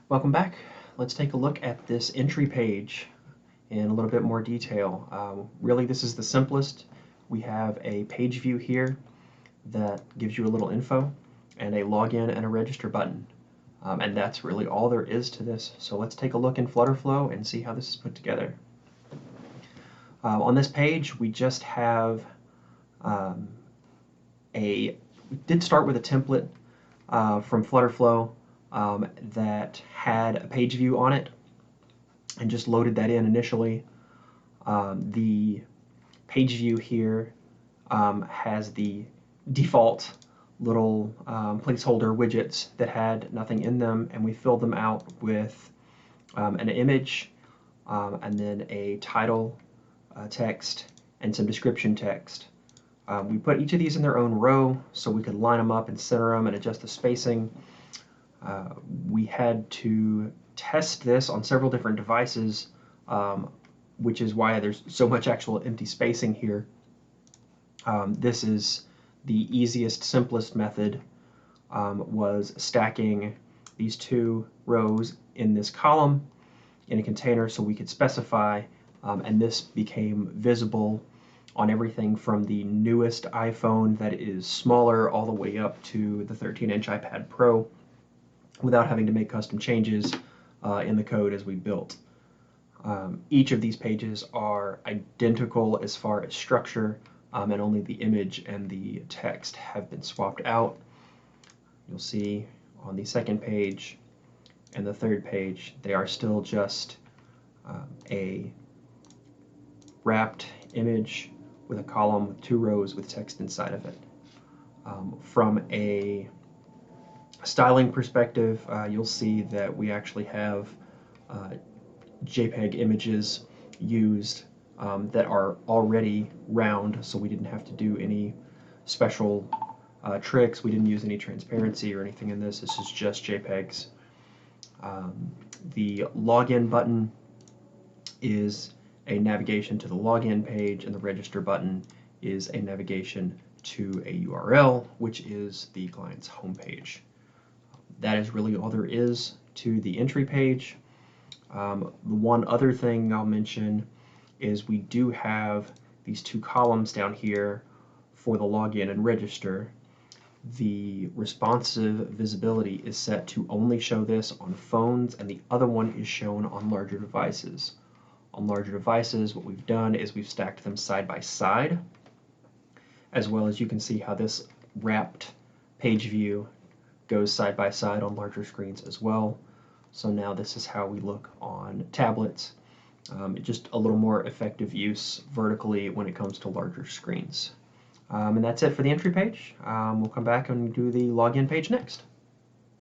Welcome back. Let's take a look at this entry page in a little bit more detail. Really, this is the simplest. We have a page view here that gives you a little info and a login and a register button. And that's really all there is to this. So let's take a look in FlutterFlow and see how this is put together. On this page, we just have we did start with a template from FlutterFlow that had a page view on it and just loaded that in initially. The page view here has the default little placeholder widgets that had nothing in them, and we filled them out with an image and then a title text and some description text. We put each of these in their own row so we could line them up and center them and adjust the spacing. We had to test this on several different devices, which is why there's so much actual empty spacing here. This is the easiest, simplest method, was stacking these two rows in this column in a container so we could specify, and this became visible on everything from the newest iPhone that is smaller all the way up to the 13-inch iPad Pro without having to make custom changes in the code as we built. Each of these pages are identical as far as structure, and only the image and the text have been swapped out. You'll see on the second page and the third page, they are still just a wrapped image with a column with two rows with text inside of it. From a styling perspective, you'll see that we actually have JPEG images used that are already round, so we didn't have to do any special tricks. We didn't use any transparency or anything in this. This is just JPEGs. The login button is a navigation to the login page, and the register button is a navigation to a URL, which is the client's homepage. That is really all there is to the entry page. The one other thing I'll mention is we do have these two columns down here for the login and register. The responsive visibility is set to only show this on phones, and the other one is shown on larger devices. On larger devices, what we've done is we've stacked them side by side, as well as you can see how this wrapped page view goes side by side on larger screens as well. So now this is how we look on tablets. Just a little more effective use vertically when it comes to larger screens. And that's it for the entry page. We'll come back and do the login page next.